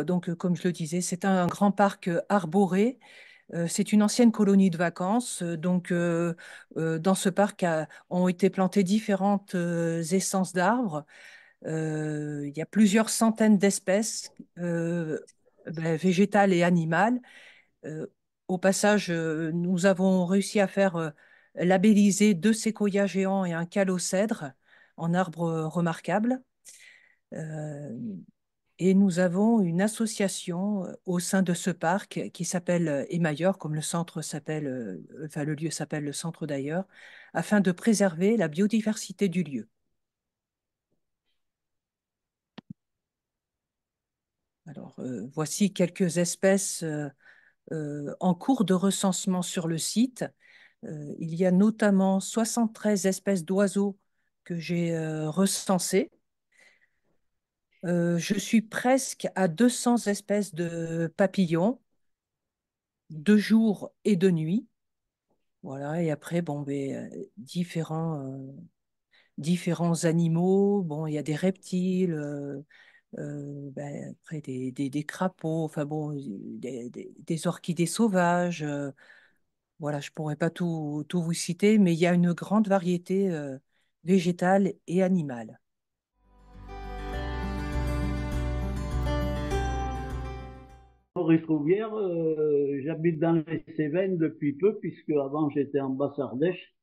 donc, comme je le disais, c'est un grand parc arboré. C'est une ancienne colonie de vacances. Dans ce parc ont été plantées différentes essences d'arbres. Il y a plusieurs centaines d'espèces végétales et animales. Euh, Au passage, nous avons réussi à faire labelliser 2 séquoias géants et un calocèdre en arbre remarquable. Euh, et nous avons une association au sein de ce parc qui s'appelle Émailleur, comme le centre s'appelle, enfin le lieu s'appelle le centre d'ailleurs, afin de préserver la biodiversité du lieu. Alors, voici quelques espèces en cours de recensement sur le site. Il y a notamment 73 espèces d'oiseaux que j'ai recensées. Je suis presque à 200 espèces de papillons, de jour et de nuit. Voilà, et après, bon, différents animaux. Bon, il y a des reptiles, après des crapauds, enfin bon, des orchidées sauvages. Voilà, je pourrais pas tout vous citer, mais il y a une grande variété végétale et animale. Maurice Rouvière, j'habite dans les Cévennes depuis peu, puisque avant j'étais en Basse-Ardèche,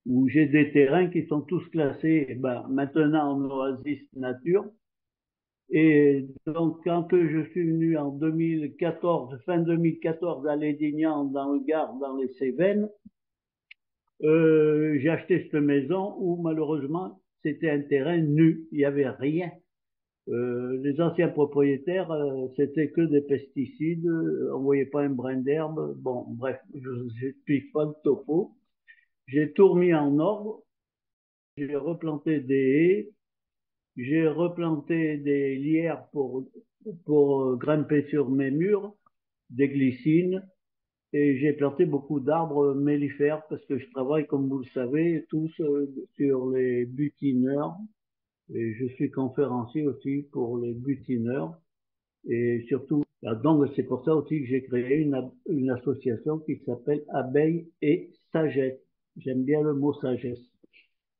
où j'ai des terrains qui sont tous classés maintenant en oasis nature. Et donc, quand je suis venu en 2014, fin 2014 à Lédignan, dans le Gard, dans les Cévennes, j'ai acheté cette maison où malheureusement c'était un terrain nu, il n'y avait rien. Les anciens propriétaires, c'était que des pesticides, on voyait pas un brin d'herbe. Bon, bref, je n'explique pas le topo. J'ai tout remis en ordre, j'ai replanté des haies, j'ai replanté des lierres pour grimper sur mes murs, des glycines, et j'ai planté beaucoup d'arbres mellifères parce que je travaille, comme vous le savez, tous sur les butineurs. Et je suis conférencier aussi pour les butineurs. Et surtout, donc c'est pour ça aussi que j'ai créé une association qui s'appelle Abeilles et Sagesse. J'aime bien le mot sagesse.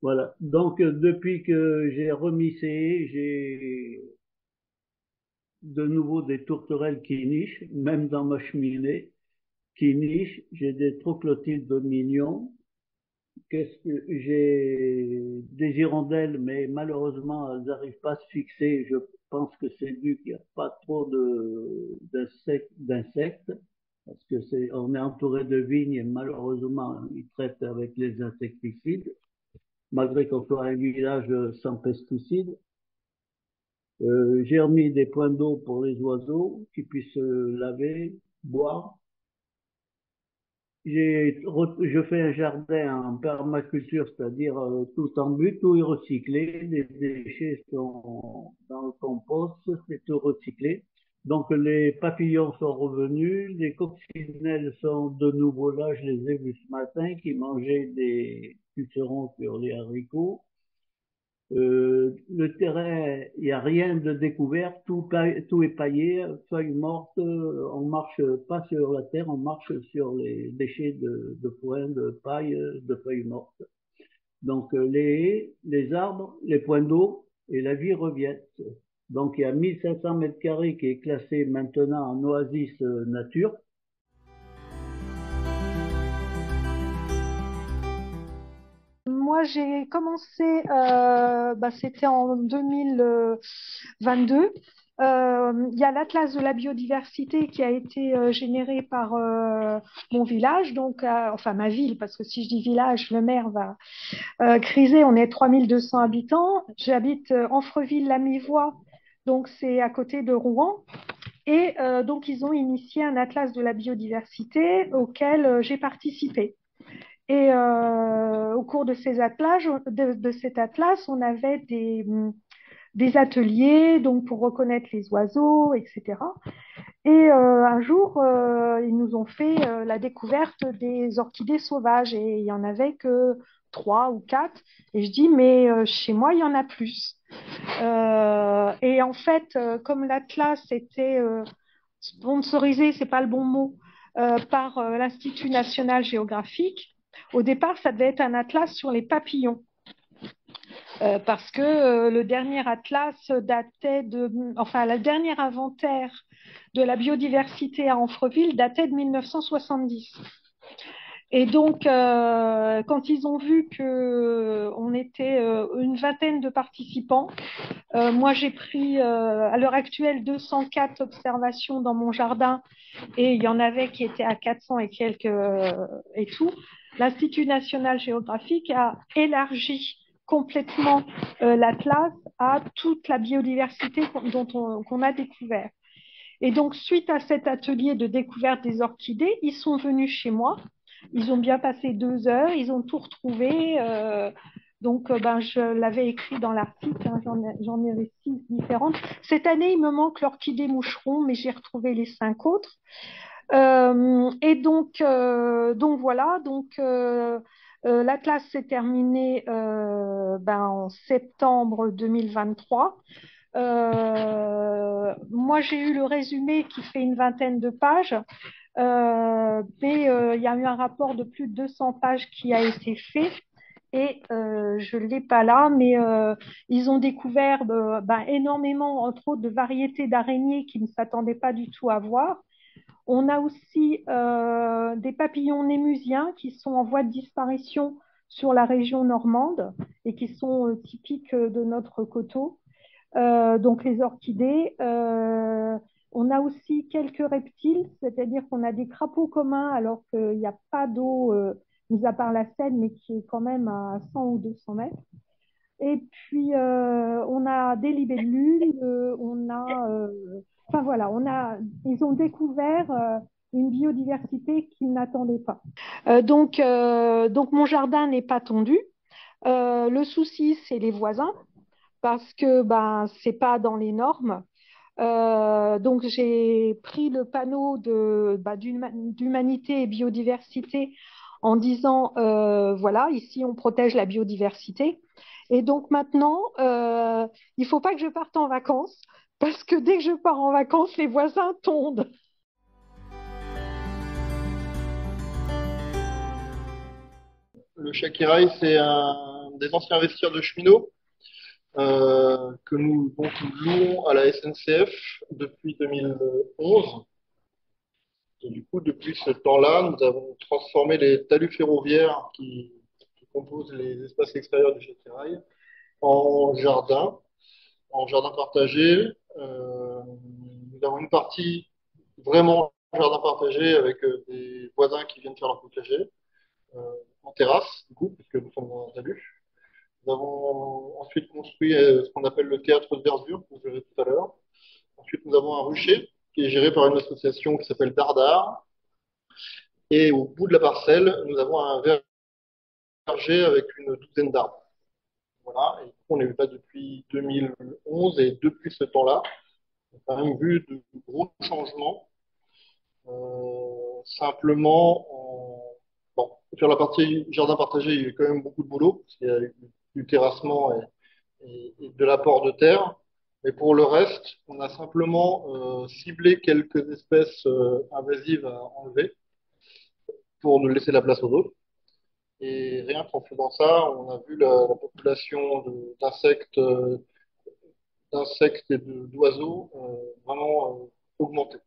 Voilà. Donc depuis que j'ai remis ces, j'ai de nouveau des tourterelles qui nichent, même dans ma cheminée, qui nichent. J'ai des troglodytes mignons. Qu'est-ce que j'ai des hirondelles, mais malheureusement, elles n'arrivent pas à se fixer. Je pense que c'est dû qu'il n'y a pas trop d'insectes, parce que on est entouré de vignes et malheureusement, ils traitent avec les insecticides, malgré qu'on soit un village sans pesticides. J'ai remis des points d'eau pour les oiseaux qui puissent se laver, boire. Je fais un jardin en permaculture, c'est-à-dire tout en but, tout est recyclé, les déchets sont dans le compost, c'est tout recyclé. Donc les papillons sont revenus, les coccinelles sont de nouveau là, je les ai vus ce matin, qui mangeaient des pucerons sur les haricots. Le terrain, il n'y a rien de découvert, tout est paillé, feuilles mortes, on marche pas sur la terre, on marche sur les déchets de foin, de paille, de feuilles mortes. Donc les haies, les arbres, les points d'eau et la vie reviennent. Donc il y a 1500 mètres carrés qui est classé maintenant en oasis nature. Moi, j'ai commencé, c'était en 2022. Il y a l'Atlas de la biodiversité qui a été généré par mon village, donc, enfin ma ville, parce que si je dis village, le maire va criser. On est 3200 habitants. J'habite Amfreville-la-Mi-Voix, donc c'est à côté de Rouen. Et donc, ils ont initié un Atlas de la biodiversité auquel j'ai participé. Et au cours de de cet atlas, on avait des ateliers donc pour reconnaître les oiseaux, etc. Et un jour, ils nous ont fait la découverte des orchidées sauvages et il y en avait que trois ou quatre. Et je dis, mais chez moi, il y en a plus. Et en fait, comme l'Atlas était sponsorisé, c'est pas le bon mot, par l'Institut national géographique, au départ, ça devait être un atlas sur les papillons. Parce que le dernier atlas datait de, enfin, le dernier inventaire de la biodiversité à Amfreville datait de 1970. Et donc, quand ils ont vu que on était une vingtaine de participants, moi j'ai pris à l'heure actuelle 204 observations dans mon jardin et il y en avait qui étaient à 400 et quelques et tout. L'Institut national géographique a élargi complètement l'Atlas à toute la biodiversité qu'on a découvert. Et donc, suite à cet atelier de découverte des orchidées, ils sont venus chez moi. Ils ont bien passé 2 heures, ils ont tout retrouvé. Donc, ben, je l'avais écrit dans l'article, hein, j'en ai 6 différentes. Cette année, il me manque l'orchidée moucheron, mais j'ai retrouvé les 5 autres. Et donc voilà, l'Atlas s'est terminé ben, en septembre 2023. Moi, j'ai eu le résumé qui fait une vingtaine de pages, mais il y a eu un rapport de plus de 200 pages qui a été fait. Et je ne l'ai pas là, mais ils ont découvert ben, énormément, entre autres, de variétés d'araignées qu'ils ne s'attendaient pas du tout à voir. On a aussi des papillons némusiens qui sont en voie de disparition sur la région normande et qui sont typiques de notre coteau. Donc les orchidées. On a aussi quelques reptiles, c'est-à-dire qu'on a des crapauds communs alors qu'il n'y a pas d'eau, mis à part la Seine, mais qui est quand même à 100 ou 200 mètres. Et puis on a des libellules, enfin voilà, ils ont découvert une biodiversité qu'ils n'attendaient pas. Donc mon jardin n'est pas tondu. Le souci, c'est les voisins parce que ben, ce n'est pas dans les normes. Donc j'ai pris le panneau d'humanité et biodiversité en disant, voilà, ici on protège la biodiversité. Et donc maintenant, il ne faut pas que je parte en vacances parce que dès que je pars en vacances, les voisins tondent. Le Shakiraï, c'est un des anciens vestiaires de cheminots que nous donc, louons à la SNCF depuis 2011. Et du coup, depuis ce temps-là, nous avons transformé les talus ferroviaires qui composent les espaces extérieurs du Shakiraï en jardin, en jardin partagé. Nous avons une partie vraiment jardin partagé avec des voisins qui viennent faire leur potager en terrasse, du coup, puisque nous sommes dans un talus. Nous avons ensuite construit ce qu'on appelle le théâtre de verdure, que vous verrez tout à l'heure. Ensuite, nous avons un rucher qui est géré par une association qui s'appelle Dardar. Et au bout de la parcelle, nous avons un verger avec une douzaine d'arbres. Voilà. Et du coup, on a eu ça depuis 2011 et depuis ce temps-là, on a quand même vu de gros changements. Simplement, bon, sur la partie jardin partagé, il y a eu quand même beaucoup de boulot, parce qu'il y a eu du terrassement et de l'apport de terre. Mais pour le reste, on a simplement ciblé quelques espèces invasives à enlever pour nous laisser la place aux autres. Et rien qu'en faisant ça, on a vu la population d'insectes et d'oiseaux vraiment augmenter.